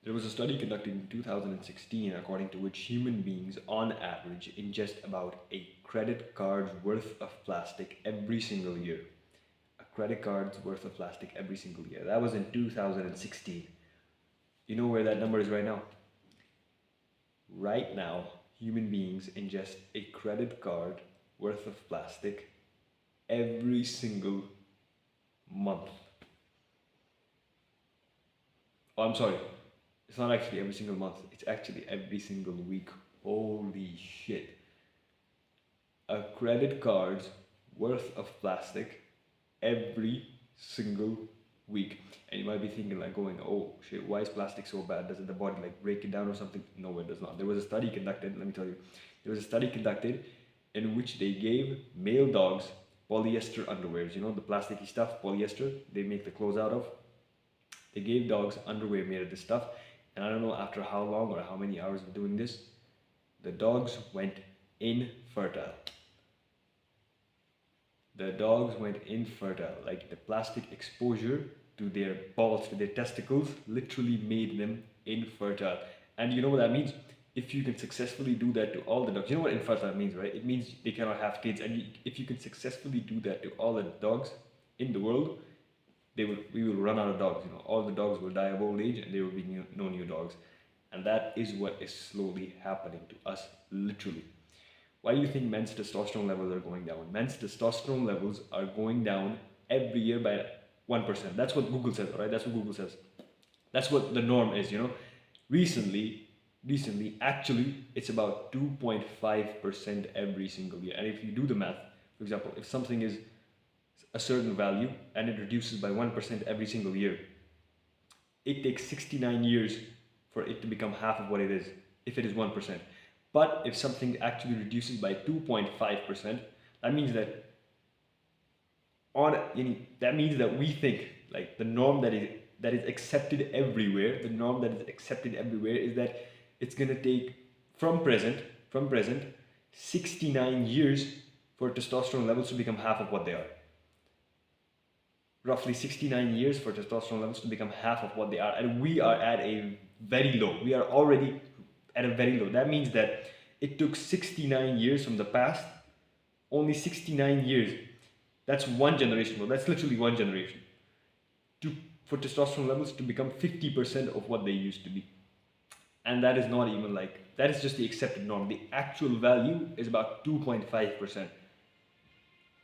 There was a study conducted in 2016 according to which human beings on average ingest about a credit card's worth of plastic every single year. A credit card's worth of plastic every single year. That was in 2016. You know where that number is right now? Right now, human beings ingest a credit card worth of plastic every single month. Oh, I'm sorry. It's not actually every single month. It's actually every single week. Holy shit. A credit card's worth of plastic every single week. And you might be thinking like going, oh shit, why is plastic so bad? Doesn't the body like break it down or something? No, it does not. There was a study conducted, let me tell you. There was a study conducted in which they gave male dogs polyester underwears. You know, the plasticky stuff, polyester, they make the clothes out of. They gave dogs underwear made of this stuff. And I don't know after how long or how many hours of doing this, the dogs went infertile. The dogs went infertile. Like the plastic exposure to their balls, to their testicles, literally made them infertile. And you know what that means? If you can successfully do that to all the dogs, you know what infertile means, right? It means they cannot have kids. And if you can successfully do that to all the dogs in the world, we will run out of dogs. You know, all the dogs will die of old age, and there will be no new dogs. And that is what is slowly happening to us, literally. Why do you think men's testosterone levels are going down? Men's testosterone levels are going down every year by 1%. That's what Google says, right? That's what Google says. That's what the norm is, you know. Recently, actually, it's about 2.5% every single year. And if you do the math, for example, if something is a certain value and it reduces by 1% every single year, it takes 69 years for it to become half of what it is, if it is 1%. But if something actually reduces by 2.5%, that means that we think like the norm that is accepted everywhere. The norm that is accepted everywhere is that it's gonna take from present 69 years for testosterone levels to become half of what they are. Roughly 69 years for testosterone levels to become half of what they are, and we are at a very low. We are already at a very low. That means that it took 69 years from the past, only 69 years. That's one generation. Well, that's literally one generation for testosterone levels to become 50% of what they used to be. And that is not even like, that is just the accepted norm. The actual value is about 2.5%.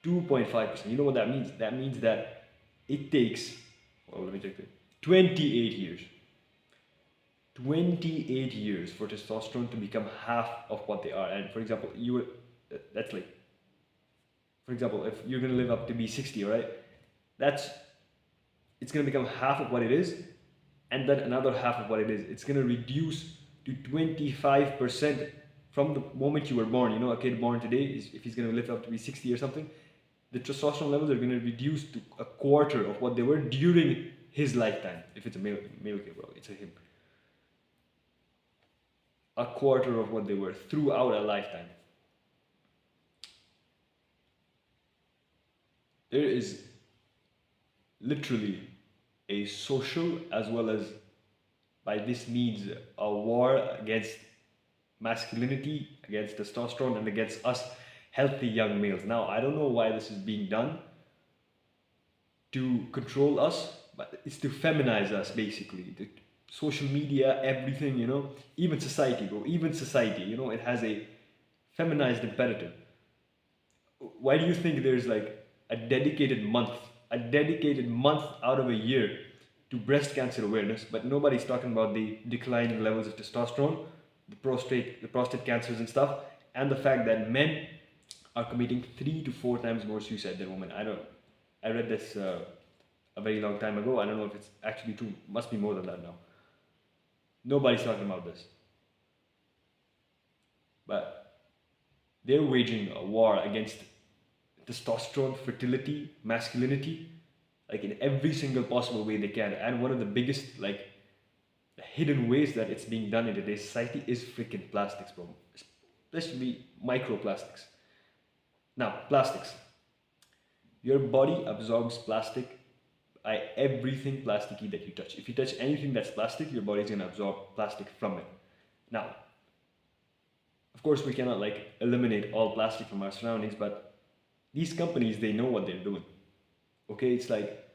2.5%. You know what that means? That means that it takes, well, let me check it, 28 years. 28 years for testosterone to become half of what they are. And for example, that's like, for example, if you're going to live up to be 60, right? It's going to become half of what it is, and then another half of what it is. It's going to reduce to 25% from the moment you were born. You know, a kid born today, if he's going to live up to be 60 or something, the testosterone levels are going to reduce to a quarter of what they were during his lifetime. If it's a male kid, bro, it's a him. A quarter of what they were throughout a lifetime. There is literally a social, as well as by this means a war against masculinity, against testosterone, and against us healthy young males. Now, I don't know why this is being done to control us, but it's to feminize us, basically. The social media, everything, you know, even society, bro, even society, you know, it has a feminized imperative. Why do you think there's like a dedicated month out of a year to breast cancer awareness, but nobody's talking about the declining levels of testosterone, the prostate cancers and stuff, and the fact that men are committing 3 to 4 times more suicide than women. I read this a very long time ago. I don't know if it's actually true. Must be more than that now. Nobody's talking about this. But they're waging a war against testosterone, fertility, masculinity, like in every single possible way they can. And one of the biggest, like, hidden ways that it's being done in today's society is freaking plastics, bro. Especially microplastics. Now, plastics. Your body absorbs plastic Everything plasticky that you touch. If you touch anything that's plastic, your body's gonna absorb plastic from it. Now, of course, we cannot like eliminate all plastic from our surroundings, but these companies, they know what they're doing. Okay, it's like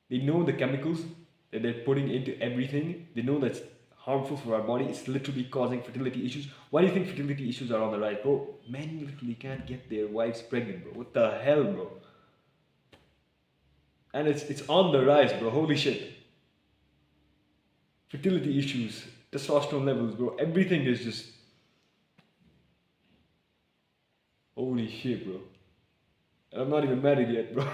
they know the chemicals that they're putting into everything. They know that's harmful for our body. It's literally causing fertility issues. Why do you think fertility issues are on the rise, bro? Men literally can't get their wives pregnant, bro. What the hell, bro? And it's on the rise, bro. Holy shit. Fertility issues, testosterone levels, bro. Everything is just holy shit, bro. And I'm not even married yet, bro.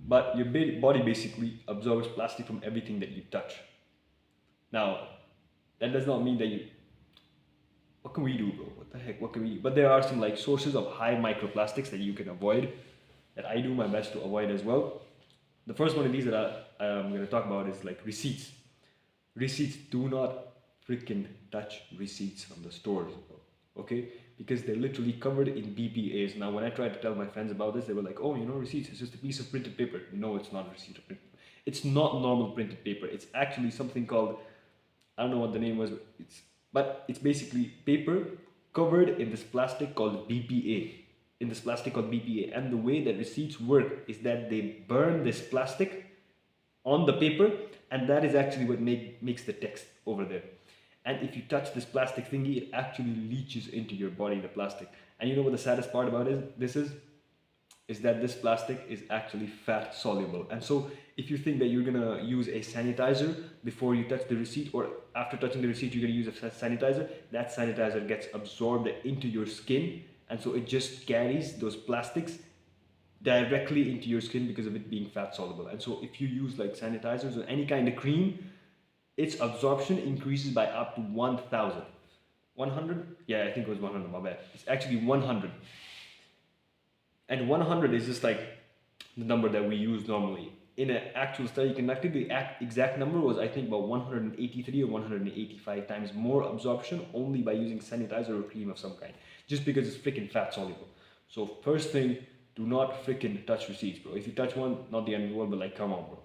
But your body basically absorbs plastic from everything that you touch. Now, that does not mean that you. What can we do, bro? What the heck? What can we do? But there are some like sources of high microplastics that you can avoid, that I do my best to avoid as well. The first one of these that I'm going to talk about is like receipts. Receipts, do not freaking touch receipts from the stores, bro. Okay? Because they're literally covered in BPAs. Now, when I tried to tell my friends about this, they were like, oh, receipts, it's just a piece of printed paper. No, it's not a receipt of printed paper. It's not normal printed paper. It's actually something called, I don't know what the name was, but it's basically paper covered in this plastic called BPA. And the way that receipts work is that they burn this plastic on the paper, and that is actually what makes the text over there. And if you touch this plastic thingy, it actually leaches into your body, the plastic. And you know what the saddest part about this is that this plastic is actually fat soluble. And so if you think that you're gonna use a sanitizer before you touch the receipt, or after touching the receipt you're gonna use a sanitizer, that sanitizer gets absorbed into your skin, and so it just carries those plastics directly into your skin because of it being fat soluble. And so if you use like sanitizers or any kind of cream, its absorption increases by up to 1,000. 100? Yeah, I think it was 100, my bad. It's actually 100. And 100 is just like the number that we use normally. In an actual study conducted, the exact number was, I think, about 183 or 185 times more absorption only by using sanitizer or cream of some kind. Just because it's freaking fat soluble. So first thing, do not freaking touch receipts, bro. If you touch one, not the end of the world, but like, come on, bro.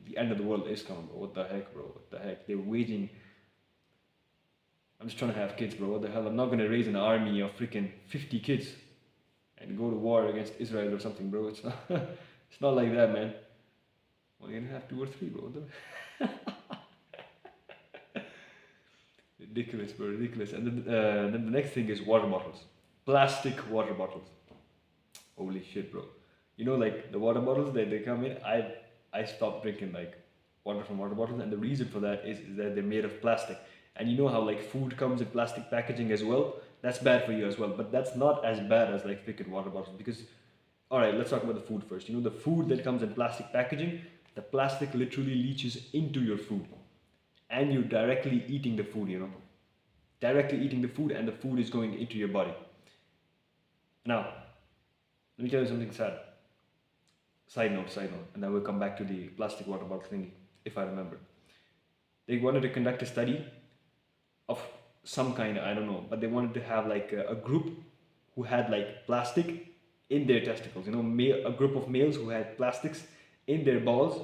The end of the world is coming, bro. What the heck, bro? What the heck? They're waging. I'm just trying to have kids, bro. What the hell? I'm not gonna raise an army of freaking 50 kids and go to war against Israel or something, bro. It's not. It's not like that, man. Well, you're gonna have 2 or 3, bro. Ridiculous, bro. Ridiculous. And then the next thing is water bottles. Plastic water bottles. Holy shit, bro. Like the water bottles that they come in. I stopped drinking like water from water bottles, and the reason for that is that they're made of plastic. And you know how like food comes in plastic packaging as well? That's bad for you as well, but that's not as bad as like freaking water bottles. Because, alright, let's talk about the food first. The food that comes in plastic packaging, the plastic literally leaches into your food, and you're directly eating the food, directly eating the food, and the food is going into your body. Now, let me tell you something sad. Side note, and then we'll come back to the plastic water bottle thingy, if I remember. They wanted to conduct a study of some kind, I don't know, but they wanted to have like a group who had like plastic in their testicles, a group of males who had plastics in their balls,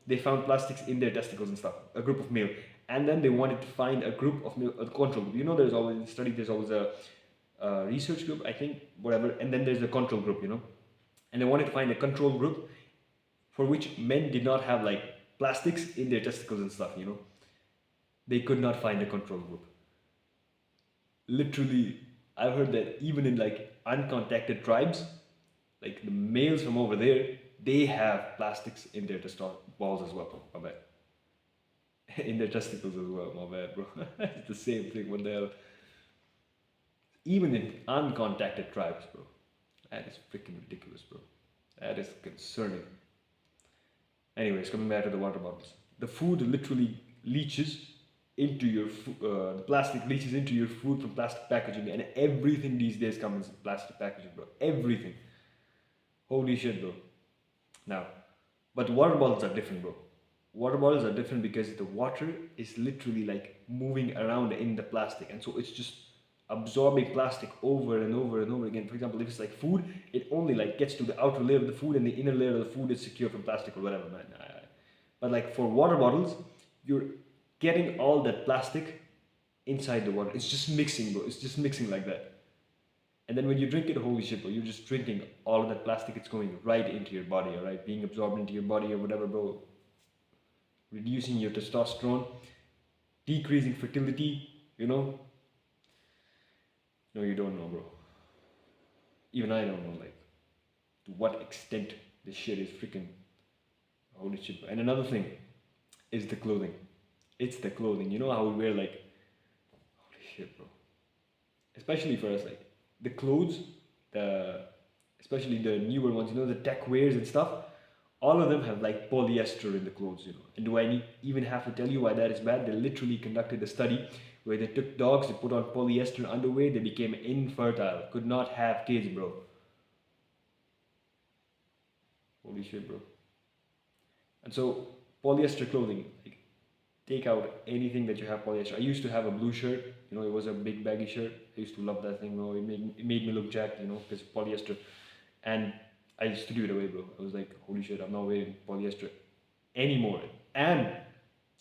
they found plastics in their testicles and stuff, a group of male. And then they wanted to find a group of male, a control group. There's always in study, there's always a research group, I think, whatever, and then there's a control group, And they wanted to find a control group for which men did not have like plastics in their testicles and stuff, They could not find a control group. Literally, I've heard that even in like uncontacted tribes, like the males from over there, they have plastics in their balls as well, my bad. In their testicles as well, my bad, bro. It's the same thing, what the hell. Even in uncontacted tribes, bro. That is freaking ridiculous, bro. That is concerning. Anyways, coming back to the water bottles. The food literally leaches into your the plastic leaches into your food from plastic packaging, and everything these days comes in plastic packaging, bro. Everything. Holy shit, bro. Now, but water bottles are different, bro. Water bottles are different because the water is literally like moving around in the plastic, and so it's just absorbing plastic over and over and over again. For example, if it's like food, it only like gets to the outer layer of the food and the inner layer of the food is secure from plastic or whatever, man. But like for water bottles, you're getting all that plastic inside the water. It's just mixing, bro. It's just mixing like that. And then when you drink it, holy shit, bro, you're just drinking all of that plastic. It's going right into your body, all right? Being absorbed into your body or whatever, bro. Reducing your testosterone, decreasing fertility, you know? No, you don't know, bro. Even I don't know, like, to what extent this shit is freaking holy shit. And another thing is the clothing. It's the clothing. You know how we wear, like, holy shit, bro. Especially for us, like, the clothes, especially the newer ones, you know, the tech wears and stuff, all of them have like polyester in the clothes, you know. And do I even have to tell you why that is bad? They literally conducted a study where they took dogs, they put on polyester underwear, they became infertile, could not have kids, bro. Holy shit, bro. And so polyester clothing, like, take out anything that you have polyester. I used to have a blue shirt, you know, it was a big baggy shirt. I used to love that thing, bro. It made me look jacked, you know, because polyester. And I used to give it away, bro. I was like, holy shit, I'm not wearing polyester anymore. And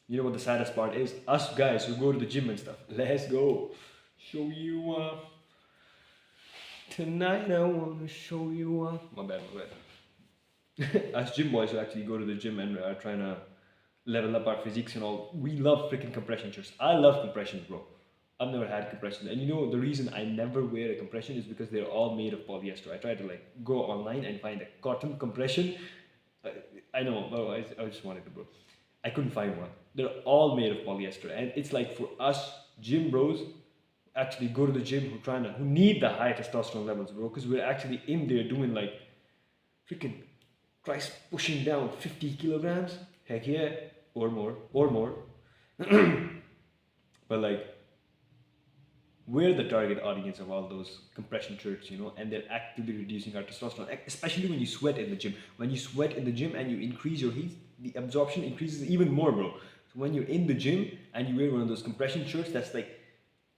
you know what the saddest part is? Us guys who go to the gym and stuff. Let's go. Show you tonight I wanna show you my bad. Us gym boys who actually go to the gym and are trying to level up our physiques and all, we love freaking compression shirts. I love compressions, bro. I've never had compression, and you know the reason I never wear a compression is because they're all made of polyester. I tried to like go online and find a cotton compression. I know, bro. I just wanted to, bro. I couldn't find one. They're all made of polyester, and it's like for us gym bros, actually go to the gym who need the high testosterone levels, bro, because we're actually in there doing like freaking Christ pushing down 50 kilograms. Heck yeah, or more. But like, we're the target audience of all those compression shirts, you know, and they're actively reducing our testosterone, especially when you sweat in the gym. When you sweat in the gym and you increase your heat, the absorption increases even more, bro. So when you're in the gym and you wear one of those compression shirts that's like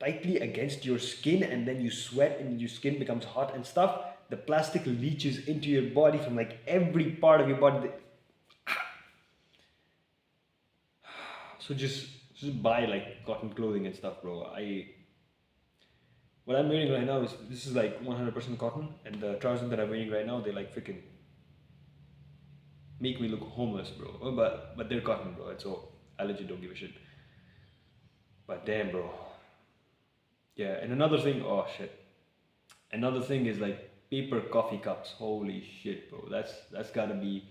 tightly against your skin and then you sweat and your skin becomes hot and stuff, the plastic leaches into your body from like every part of your body. So just buy like cotton clothing and stuff, bro. What I'm wearing right now is this is like 100% cotton, and the trousers that I'm wearing right now, they like freaking make me look homeless, bro. But they're cotton, bro. And so I legit don't give a shit. But damn, bro. Yeah, and another thing, oh shit. Another thing is like paper coffee cups. Holy shit, bro. That's gotta be.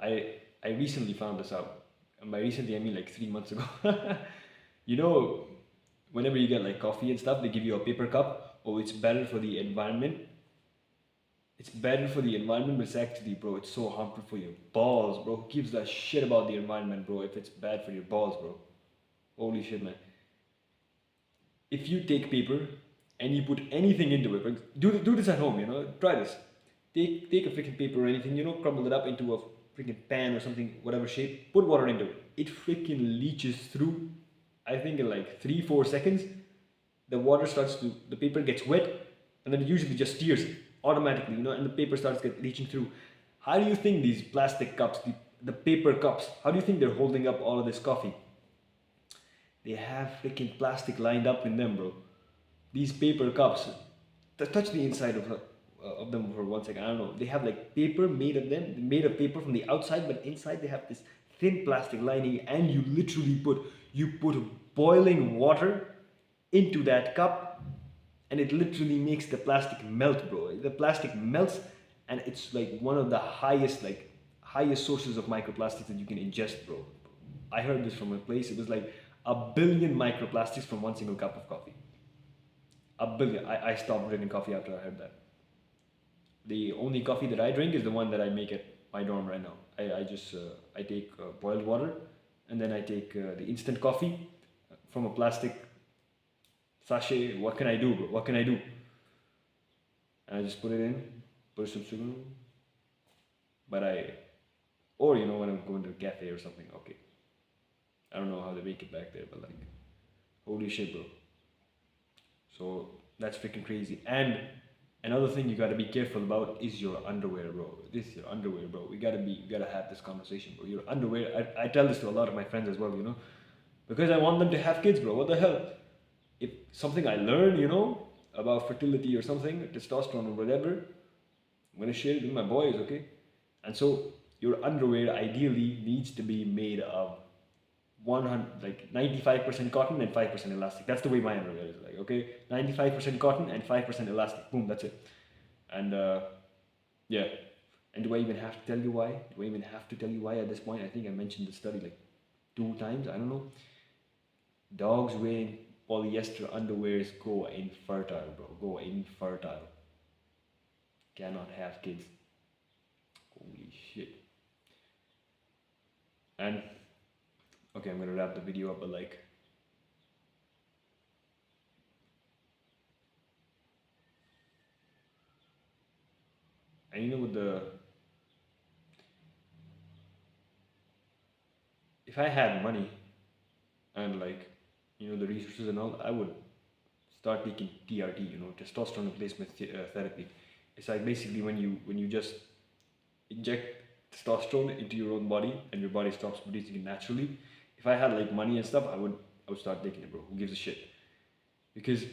I recently found this out, and by recently I mean like 3 months ago. You know, whenever you get like coffee and stuff, they give you a paper cup. Oh, it's better for the environment. It's better for the environment, but it's actually, bro, it's so harmful for your balls, bro. Who gives a shit about the environment, bro, if it's bad for your balls, bro? Holy shit, man. If you take paper and you put anything into it, like, do this at home, you know, try this. Take a freaking paper or anything, you know, crumble it up into a freaking pan or something, whatever shape, put water into it. It freaking leaches through, I think in like 3-4 seconds, the paper gets wet, and then it usually just steers automatically, you know, and the paper starts leaching through. How do you think these plastic cups, the paper cups, how do you think they're holding up all of this coffee? They have freaking plastic lined up in them, bro. These paper cups, touch the inside of them for 1 second. I don't know. They have like paper made of paper from the outside, but inside they have this thin plastic lining, and you put boiling water into that cup, and it literally makes the plastic melt, bro. The plastic melts, and it's like one of the highest sources of microplastics that you can ingest, bro. I heard this from a place. It was like 1 billion microplastics from one single cup of coffee. 1 billion. I stopped drinking coffee after I heard that. The only coffee that I drink is the one that I make at my dorm right now. I take boiled water, and then I take the instant coffee from a plastic sachet. What can I do, bro? What can I do? And I just put it in, put some sugar. Or you know, when I'm going to a cafe or something, okay. I don't know how they make it back there, but like, holy shit, bro. So that's freaking crazy. And another thing you gotta be careful about is your underwear, bro. This is your underwear, bro. We gotta have this conversation, bro. Your underwear. I tell this to a lot of my friends as well, because I want them to have kids, bro. What the hell? If something I learned, about fertility or something, testosterone or whatever, I'm gonna share it with my boys, okay? And so your underwear ideally needs to be made of 100, like 95% cotton and 5% elastic. That's the way my underwear is, like, okay, 95% cotton and 5% elastic. Boom, that's it. And yeah. And do I even have to tell you why? Do I even have to tell you why at this point? I think I mentioned the study like 2 times. I don't know. Dogs wearing polyester underwears go infertile, bro. Go infertile. Cannot have kids. Holy shit. And okay, I'm gonna wrap the video up, but like, and with if I had money and like, the resources and all, I would start taking TRT, testosterone replacement therapy. It's like basically when you just inject testosterone into your own body and your body stops producing it naturally. If I had like money and stuff, I would start taking it, bro. Who gives a shit? Because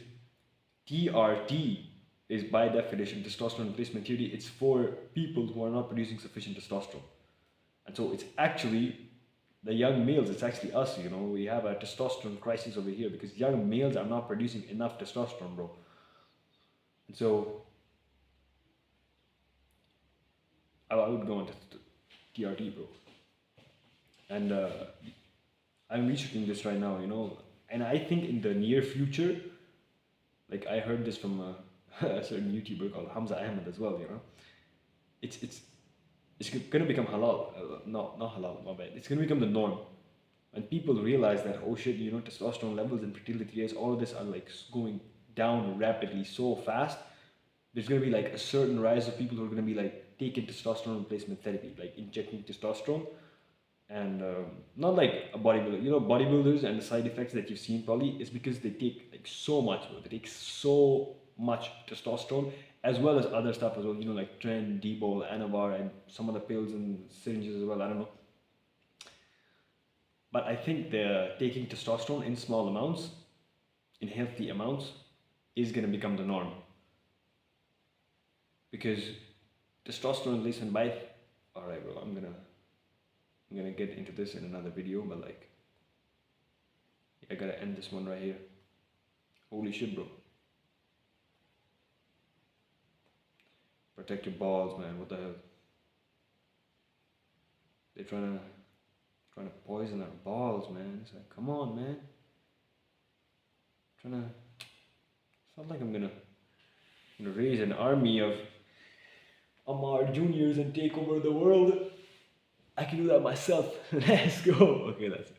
TRT is by definition testosterone replacement theory. It's for people who are not producing sufficient testosterone, and so it's actually the young males. It's actually us. We have a testosterone crisis over here because young males are not producing enough testosterone, bro. And so I would go into TRT, bro. And I'm researching this right now, and I think in the near future, like I heard this from a certain YouTuber called Hamza Ahmed as well, it's gonna become halal, not halal, my bad. It's gonna become the norm, and people realize that, oh shit, testosterone levels and fertility rates, all of this are like going down rapidly so fast. There's gonna be like a certain rise of people who are gonna be like taking testosterone replacement therapy, like injecting testosterone. And not like a bodybuilder, bodybuilders and the side effects that you've seen probably is because they take like so much, bro. They take so much testosterone as well as other stuff as well, like Tren, D-Bol, Anavar, and some of the pills and syringes as well. I don't know, but I think the taking testosterone in small amounts, in healthy amounts, is gonna become the norm because testosterone replacement by. All right, bro. I'm gonna get into this in another video, but like, I gotta end this one right here. Holy shit, bro. Protect your balls, man. What the hell? They're trying to poison our balls, man. It's like, come on, man. It's not like I'm gonna raise an army of Amar Juniors and take over the world. I can do that myself. Let's go. Okay, that's it.